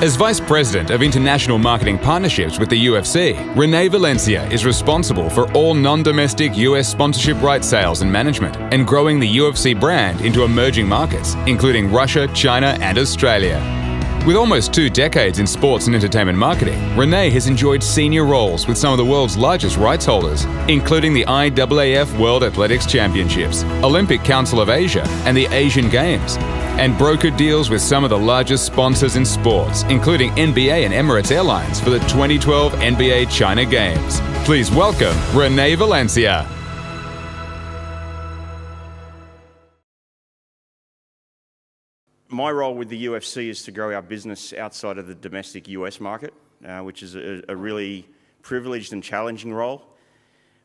As Vice President of International Marketing Partnerships with the UFC, Rene Valencia is responsible for all non-domestic US sponsorship rights sales and management, and growing the UFC brand into emerging markets, including Russia, China, and Australia. With almost 2 decades in sports and entertainment marketing, Renee has enjoyed senior roles with some of the world's largest rights holders, including the IAAF World Athletics Championships, Olympic Council of Asia, and the Asian Games, and brokered deals with some of the largest sponsors in sports, including NBA and Emirates Airlines for the 2012 NBA China Games. Please welcome Rene Valencia. My role with the UFC is to grow our business outside of the domestic US market, which is a really privileged and challenging role.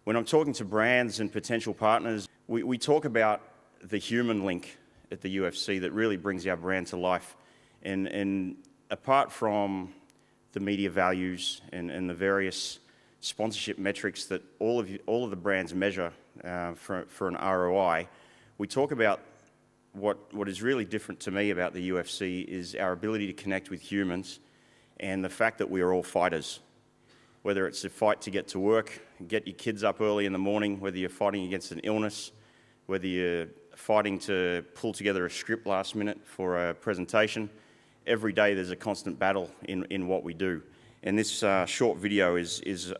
When I'm talking to brands and potential partners, we talk about the human link at the UFC that really brings our brand to life. And apart from the media values and the various sponsorship metrics that all of the brands measure for an ROI, we talk about what is really different to me about the UFC is our ability to connect with humans and the fact that we are all fighters. Whether it's a fight to get to work, get your kids up early in the morning, whether you're fighting against an illness, whether you're fighting to pull together a script last minute for a presentation, every day there's a constant battle in what we do. And this short video is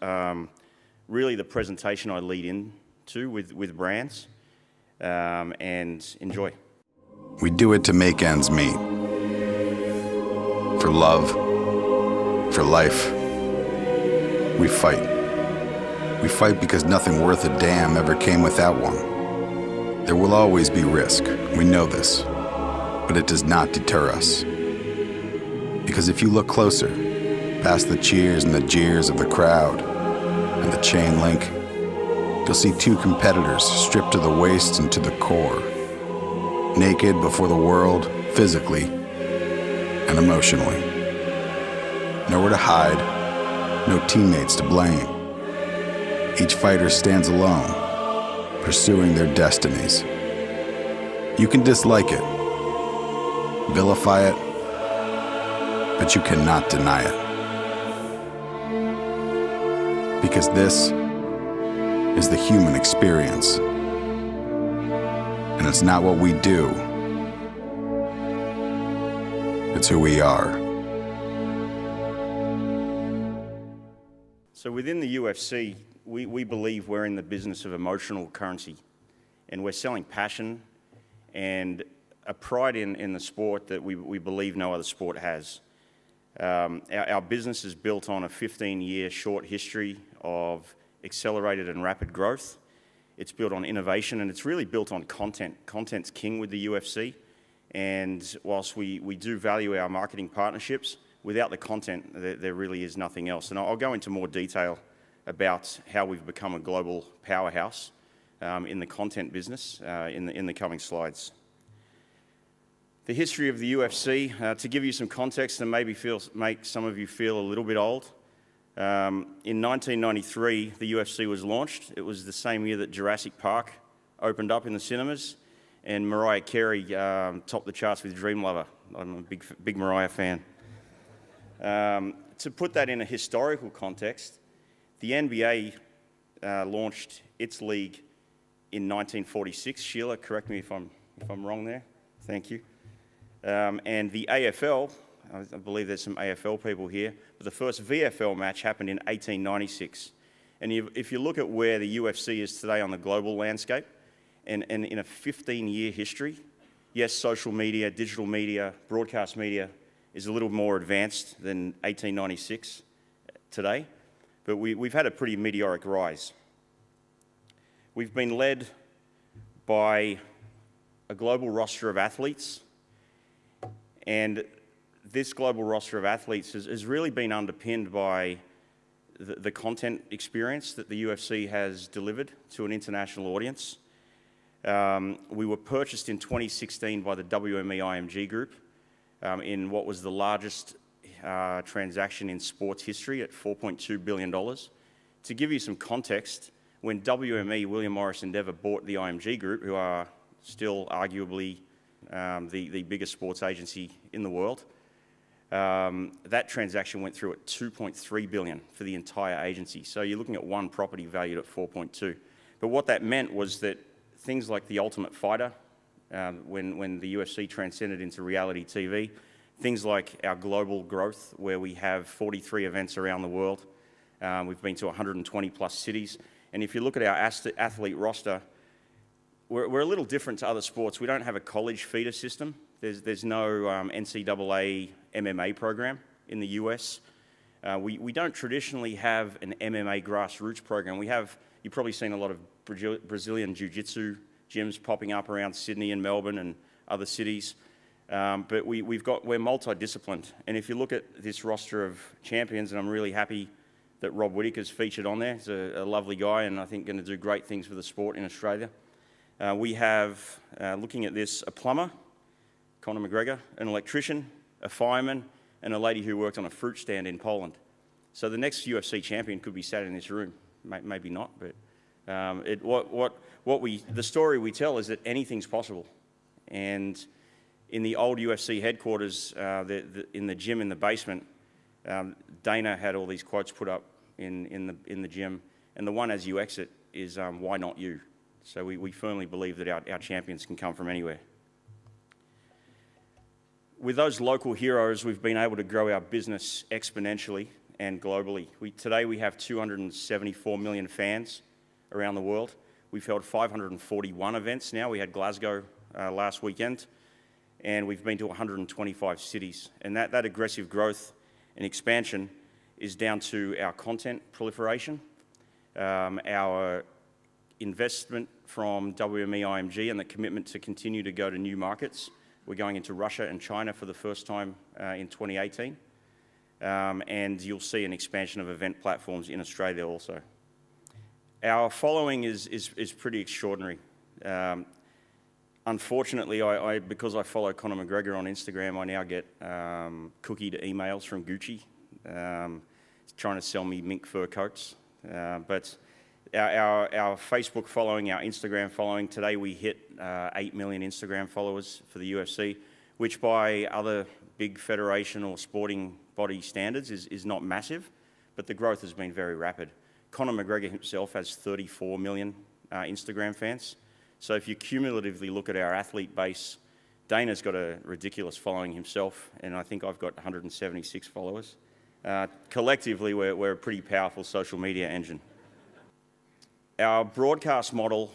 really the presentation I lead into with brands, and enjoy. We do it to make ends meet. For love, for life, we fight. We fight because nothing worth a damn ever came without one. There will always be risk, we know this, but it does not deter us. Because if you look closer, past the cheers and the jeers of the crowd and the chain link, you'll see 2 competitors stripped to the waist and to the core, naked before the world, physically and emotionally. Nowhere to hide, no teammates to blame. Each fighter stands alone, pursuing their destinies. You can dislike it, vilify it, but you cannot deny it. Because this is the human experience. And it's not what we do, it's who we are. So within the UFC, we believe we're in the business of emotional currency, and we're selling passion and a pride in the sport that we believe no other sport has. Our business is built on a 15-year short history of accelerated and rapid growth. It's built on innovation, and it's really built on content. Content's king with the UFC, and whilst we do value our marketing partnerships, without the content, there really is nothing else. And I'll go into more detail about how we've become a global powerhouse in the content business in the coming slides. The history of the UFC, to give you some context and maybe make some of you feel a little bit old. In 1993, the UFC was launched. It was the same year that Jurassic Park opened up in the cinemas, and Mariah Carey topped the charts with Dream Lover. I'm a big Mariah fan. To put that in a historical context, the NBA launched its league in 1946. Sheila, correct me if I'm wrong there. Thank you. And the AFL, I believe there's some AFL people here, but the first VFL match happened in 1896. And if you look at where the UFC is today on the global landscape, and in a 15-year history, yes, social media, digital media, broadcast media is a little more advanced than 1896 today, but we've had a pretty meteoric rise. We've been led by a global roster of athletes, and this global roster of athletes has really been underpinned by the content experience that the UFC has delivered to an international audience. We were purchased in 2016 by the WME IMG Group in what was the largest transaction in sports history at $4.2 billion. To give you some context, when WME, William Morris Endeavour, bought the IMG Group, who are still arguably the biggest sports agency in the world, That transaction went through at $2.3 billion for the entire agency. So you're looking at one property valued at $4.2. But what that meant was that things like The Ultimate Fighter, when the UFC transcended into reality TV, things like our global growth, where we have 43 events around the world. We've been to 120 plus cities. And if you look at our athlete roster, we're a little different to other sports. We don't have a college feeder system. There's no NCAA MMA program in the US. We don't traditionally have an MMA grassroots program. You've probably seen a lot of Brazilian Jiu-Jitsu gyms popping up around Sydney and Melbourne and other cities. But we're multidisciplined. And if you look at this roster of champions, and I'm really happy that Rob Whittaker's featured on there. He's a lovely guy, and I think going to do great things for the sport in Australia. We have, looking at this, a plumber, Conor McGregor, an electrician, a fireman, and a lady who worked on a fruit stand in Poland. So the next UFC champion could be sat in this room. Maybe not, but the story we tell is that anything's possible. And in the old UFC headquarters, in the gym in the basement, Dana had all these quotes put up in the gym, and the one as you exit is "Why not you?" So we firmly believe that our champions can come from anywhere. With those local heroes, we've been able to grow our business exponentially and globally. Today we have 274 million fans around the world. We've held 541 events now. We had Glasgow last weekend, and we've been to 125 cities. And that aggressive growth and expansion is down to our content proliferation, our investment from WME IMG and the commitment to continue to go to new markets. We're going into Russia and China for the first time in 2018. And you'll see an expansion of event platforms in Australia also. Our following is pretty extraordinary. Unfortunately, because I follow Conor McGregor on Instagram, I now get cookied emails from Gucci trying to sell me mink fur coats. But our Facebook following, our Instagram following, today we hit 8 million Instagram followers for the UFC, which by other big federation or sporting body standards is not massive, but the growth has been very rapid. Conor McGregor himself has 34 million Instagram fans. So if you cumulatively look at our athlete base, Dana's got a ridiculous following himself, and I think I've got 176 followers. Collectively, we're a pretty powerful social media engine. Our broadcast model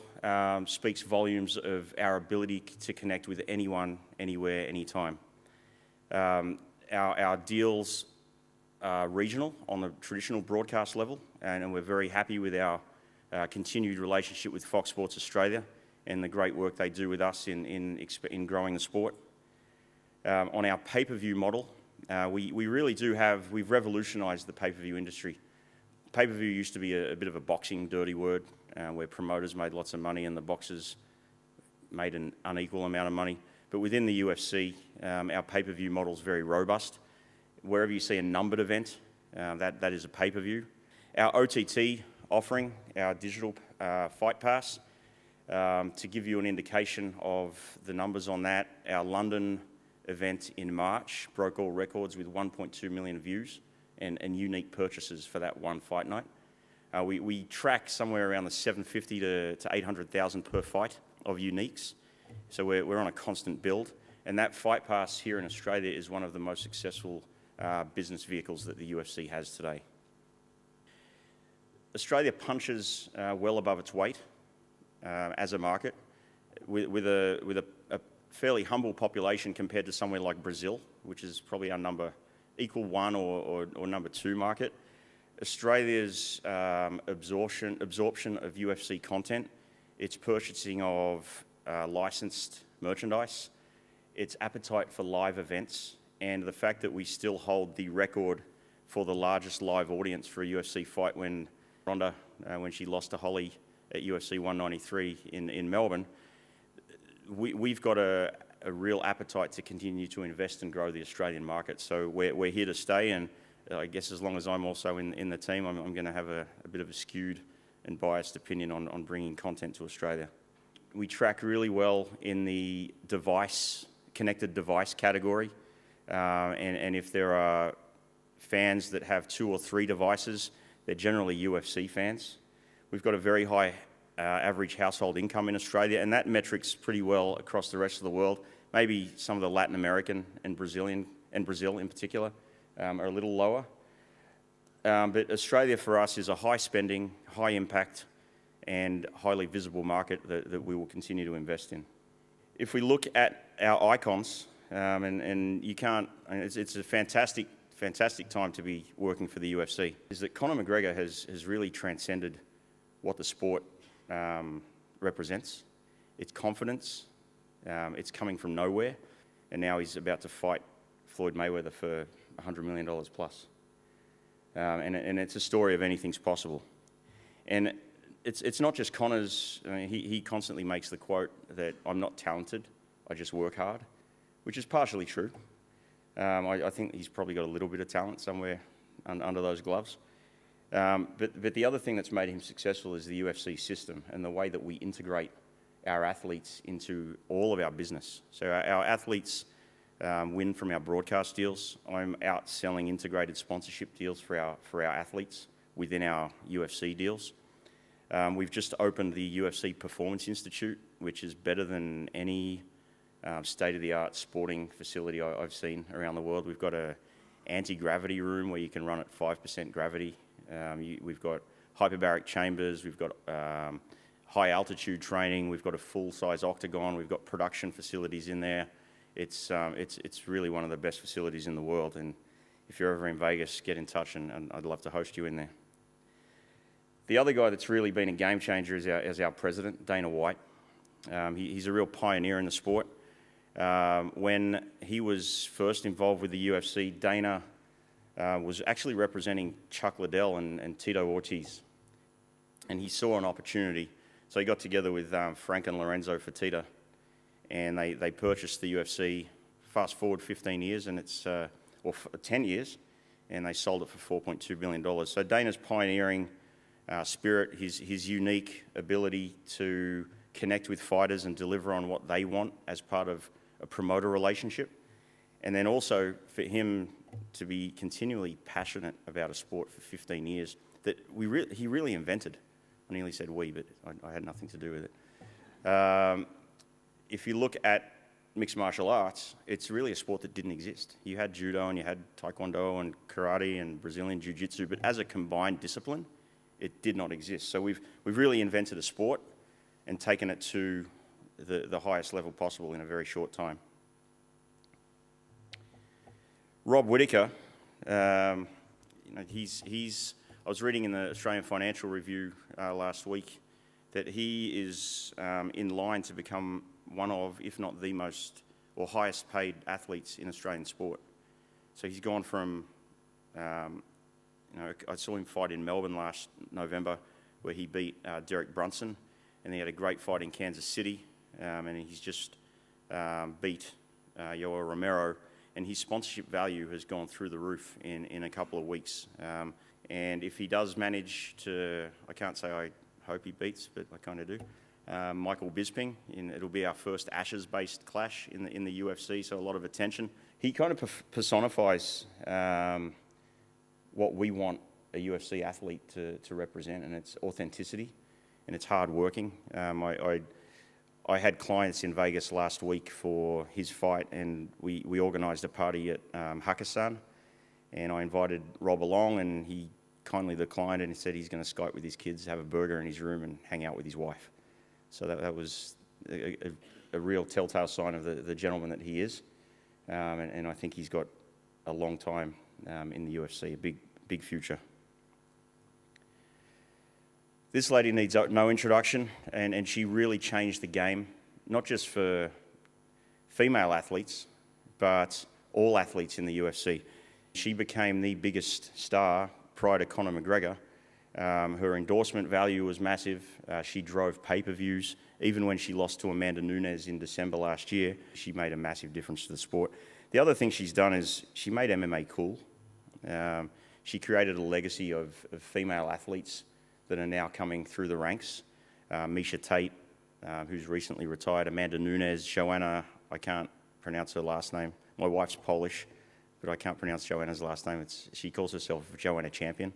speaks volumes of our ability to connect with anyone, anywhere, anytime. Our deals are regional on the traditional broadcast level, and we're very happy with our continued relationship with Fox Sports Australia and the great work they do with us in growing the sport. On our pay-per-view model, we really we've revolutionised the pay-per-view industry. Pay-per-view used to be a bit of a boxing dirty word, where promoters made lots of money and the boxers made an unequal amount of money. But within the UFC, our pay-per-view model is very robust. Wherever you see a numbered event, that is a pay-per-view. Our OTT offering, our digital fight pass, to give you an indication of the numbers on that, our London event in March broke all records with 1.2 million views and unique purchases for that one fight night. We track somewhere around the 750 to 800,000 per fight of uniques. So we're on a constant build. And that fight pass here in Australia is one of the most successful business vehicles that the UFC has today. Australia punches well above its weight as a market, with a fairly humble population compared to somewhere like Brazil, which is probably our equal one or number two market. Australia's absorption of UFC content, its purchasing of licensed merchandise, its appetite for live events, and the fact that we still hold the record for the largest live audience for a UFC fight when Ronda, when she lost to Holly at UFC 193 in Melbourne. We've got a real appetite to continue to invest and grow the Australian market. So we're here to stay, and I guess as long as I'm also in the team, I'm going to have a bit of a skewed and biased opinion on bringing content to Australia. We track really well in the connected device category. and if there are fans that have 2 or 3 devices, they're generally UFC fans. We've got a very high average household income in Australia, and that metric's pretty well across the rest of the world. Maybe some of the Latin American and Brazil in particular, are a little lower. But Australia for us is a high spending, high impact, and highly visible market that we will continue to invest in. If we look at our icons, and you can't, it's a fantastic time to be working for the UFC, is that Conor McGregor has really transcended what the sport represents. It's confidence, it's coming from nowhere, and now he's about to fight Floyd Mayweather for $100 million plus. And it's a story of anything's possible. And it's not just Conor's, he constantly makes the quote that I'm not talented, I just work hard, which is partially true. I think he's probably got a little bit of talent somewhere under those gloves. But the other thing that's made him successful is the UFC system and the way that we integrate our athletes into all of our business. So our athletes win from our broadcast deals. I'm out selling integrated sponsorship deals for our athletes within our UFC deals. We've just opened the UFC Performance Institute, which is better than any state-of-the-art sporting facility I've seen around the world. We've got an anti-gravity room where you can run at 5% gravity. We've got hyperbaric chambers. We've got high-altitude training. We've got a full-size octagon. We've got production facilities in there. It's really one of the best facilities in the world. And if you're ever in Vegas, get in touch, and I'd love to host you in there. The other guy that's really been a game changer is our president, Dana White. He's a real pioneer in the sport. When he was first involved with the UFC, Dana was actually representing Chuck Liddell and Tito Ortiz. And he saw an opportunity. So he got together with Frank and Lorenzo Fertitta, and they purchased the UFC. Fast forward 15 years, and it's, 10 years, and they sold it for $4.2 billion. So Dana's pioneering spirit, his unique ability to connect with fighters and deliver on what they want as part of a promoter relationship. And then also for him to be continually passionate about a sport for 15 years that he really invented. I nearly said we, but I had nothing to do with it. If you look at mixed martial arts, it's really a sport that didn't exist. You had judo and you had taekwondo and karate and Brazilian jiu-jitsu, but as a combined discipline, it did not exist. So we've really invented a sport and taken it to the highest level possible in a very short time. Rob Whittaker, I was reading in the Australian Financial Review last week that he is in line to become one of, if not the most or highest paid athletes in Australian sport. So he's gone from, I saw him fight in Melbourne last November where he beat Derek Brunson, and he had a great fight in Kansas City, and he's just beat Yoel Romero, and his sponsorship value has gone through the roof in a couple of weeks. And if he does manage to, I can't say I hope he beats, but I kind of do, Michael Bisping, it'll be our first Ashes-based clash in the UFC, so a lot of attention. He kind of personifies what we want a UFC athlete to represent, and it's authenticity, and it's hard working. I had clients in Vegas last week for his fight, and we organised a party at Hakkasan, and I invited Rob along, and he kindly declined, and he said he's going to Skype with his kids, have a burger in his room, and hang out with his wife. So that was a real telltale sign of the gentleman that he is, and I think he's got a long time in the UFC, a big future. This lady needs no introduction, and she really changed the game, not just for female athletes, but all athletes in the UFC. She became the biggest star prior to Conor McGregor. Her endorsement value was massive. She drove pay-per-views. Even when she lost to Amanda Nunes in December last year, she made a massive difference to the sport. The other thing she's done is she made MMA cool. She created a legacy of female athletes that are now coming through the ranks. Misha Tate, who's recently retired, Amanda Nunes, Joanna, I can't pronounce her last name. My wife's Polish. but I can't pronounce Joanna's last name. She calls herself Joanna Champion.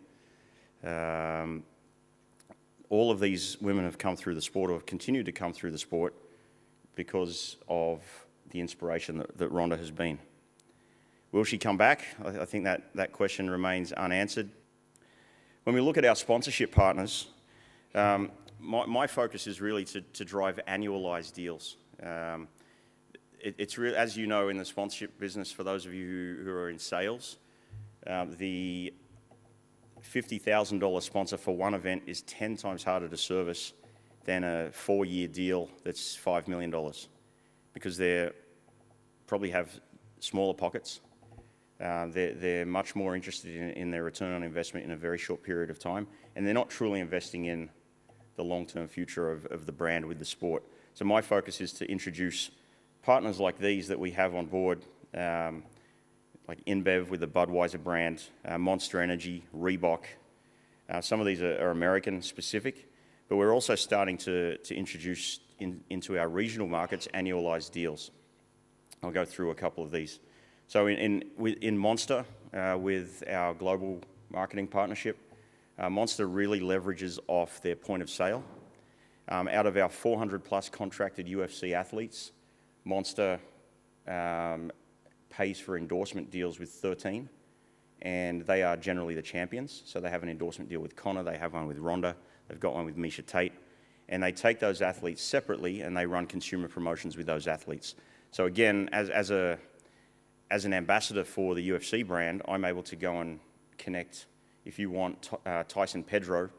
All of these women have come through the sport, or have continued to come through the sport, because of the inspiration that Rhonda has been. Will she come back? I think that question remains unanswered. When we look at our sponsorship partners, my focus is really to drive annualized deals. It's really, as you know, in the sponsorship business, for those of you who are in sales, the $50,000 sponsor for one event is 10 times harder to service than a 4-year deal that's $5 million, because they probably have smaller pockets. They're much more interested in their return on investment in a very short period of time, and they're not truly investing in the long-term future of the brand with the sport. So my focus is to introduce partners like these that we have on board, like InBev with the Budweiser brand, Monster Energy, Reebok. Some of these are American specific, but we're also starting to introduce into our regional markets annualized deals. I'll go through a couple of these. So in Monster, with our global marketing partnership, Monster really leverages off their point of sale. Out of our 400 plus contracted UFC athletes, Monster pays for endorsement deals with 13, and they are generally the champions. So they have an endorsement deal with Conor, they have one with Ronda, they've got one with Miesha Tate, and they take those athletes separately and they run consumer promotions with those athletes. So again, as an ambassador for the UFC brand, I'm able to go and connect, if you want Tyson Pedro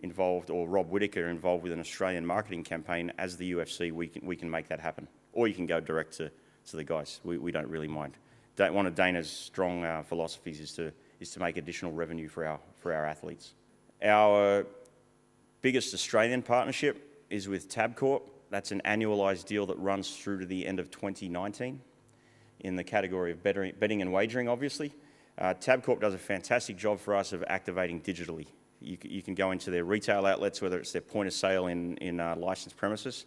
involved or Rob Whittaker involved with an Australian marketing campaign as the UFC, we can make that happen. Or you can go direct to the guys. We don't really mind. One of Dana's strong philosophies is to make additional revenue for our athletes. Our biggest Australian partnership is with Tabcorp. That's an annualized deal that runs through to the end of 2019 in the category of betting and wagering, obviously. Tabcorp does a fantastic job for us of activating digitally. You can go into their retail outlets, whether it's their point of sale in licensed premises,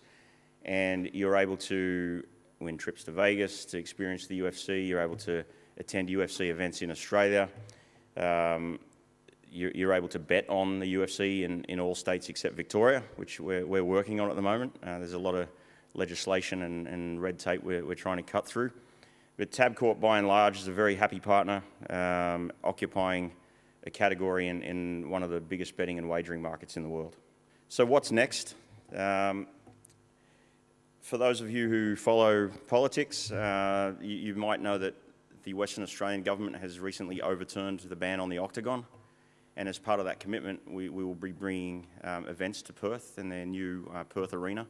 and you're able to win trips to Vegas to experience the UFC. You're able to attend UFC events in Australia. You're able to bet on the UFC in all states except Victoria, which we're working on at the moment. There's a lot of legislation and red tape we're trying to cut through. But Tabcorp, by and large, is a very happy partner, occupying a category in one of the biggest betting and wagering markets in the world. So what's next? For those of you who follow politics, you might know that the Western Australian government has recently overturned the ban on the Octagon. And as part of that commitment, we will be bringing events to Perth in their new Perth Arena.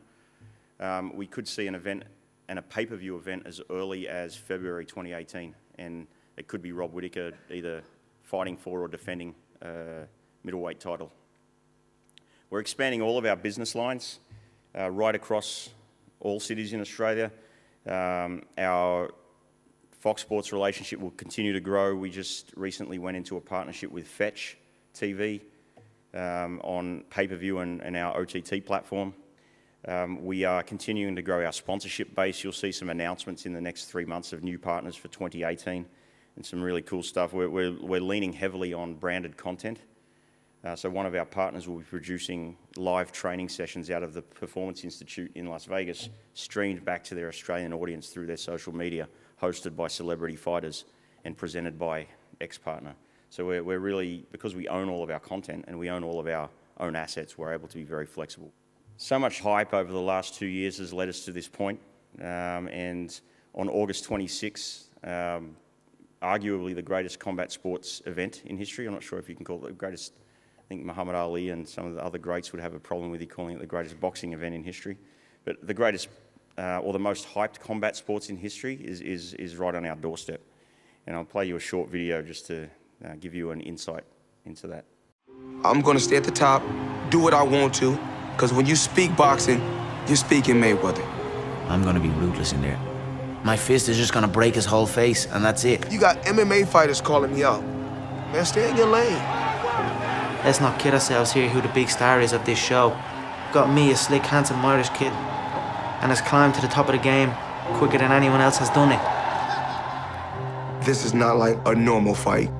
We could see an event and a pay-per-view event as early as February 2018. And it could be Rob Whittaker either fighting for or defending a middleweight title. We're expanding all of our business lines right across all cities in Australia. Our Fox Sports relationship will continue to grow. We just recently went into a partnership with Fetch TV on pay-per-view and our OTT platform. We are continuing to grow our sponsorship base. You'll see some announcements in the next 3 months of new partners for 2018 and some really cool stuff. We're leaning heavily on branded content. So one of our partners will be producing live training sessions out of the Performance Institute in Las Vegas, streamed back to their Australian audience through their social media, hosted by celebrity fighters and presented by ex-partner. So we're really, because we own all of our content and we own all of our own assets, we're able to be very flexible. So much hype over the last 2 years has led us to this point. And on August 26, arguably the greatest combat sports event in history, I'm not sure if you can call it the greatest. I think Muhammad Ali and some of the other greats would have a problem with you calling it the greatest boxing event in history. But the greatest, or the most hyped combat sports in history is right on our doorstep. And I'll play you a short video just to give you an insight into that. I'm gonna stay at the top, do what I want to, because when you speak boxing, you're speaking Mayweather. I'm gonna be ruthless in there. My fist is just gonna break his whole face, and that's it. You got MMA fighters calling me out. Man, stay in your lane. Let's not kid ourselves here who the big star is of this show. Got me, a slick, handsome Irish kid, and has climbed to the top of the game quicker than anyone else has done it. This is not like a normal fight.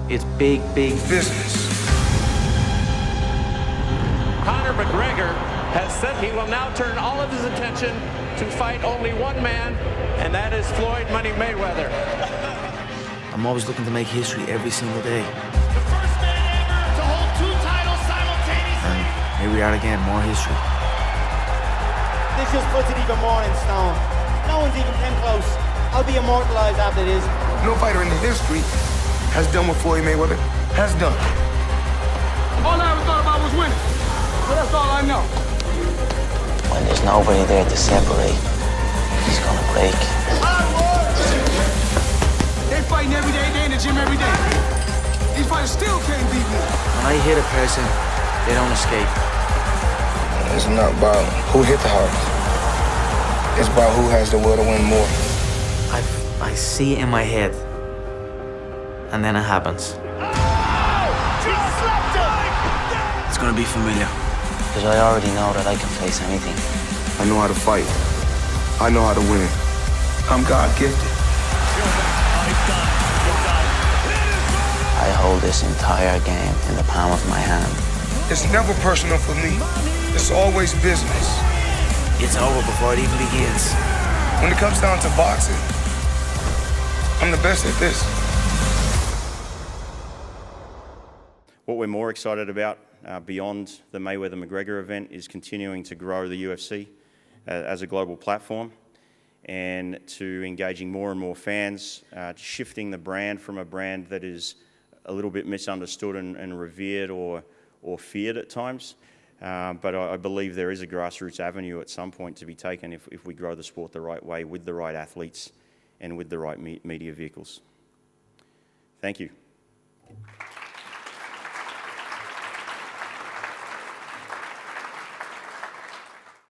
It's big, big Business. Conor McGregor has said he will now turn all of his attention to fight only one man, and that is Floyd Money Mayweather. I'm always looking to make history every single day. The first man ever to hold 2 titles simultaneously. And here we are again, more history. This just puts it even more in stone. No one's even came close. I'll be immortalized after this. No fighter in the history has done what Floyd Mayweather has done. All I ever thought about was winning. So that's all I know. When there's nobody there to separate, he's gonna break. They fighting every day, they in the gym every day. These fighters still can't beat me. When I hit a person, they don't escape. It's not about who hit the hardest. It's about who has the will to win more. I see it in my head. And then it happens. It's gonna be familiar. Because I already know that I can face anything. I know how to fight. I know how to win. I'm God-gifted. I hold this entire game in the palm of my hand. It's never personal for me. It's always business. It's over before it even begins. When it comes down to boxing, I'm the best at this. What we're more excited about beyond the Mayweather-McGregor event is continuing to grow the UFC as a global platform and to engaging more and more fans, shifting the brand from a brand that is a little bit misunderstood and revered or feared at times. But I believe there is a grassroots avenue at some point to be taken if we grow the sport the right way with the right athletes and with the right media vehicles. Thank you.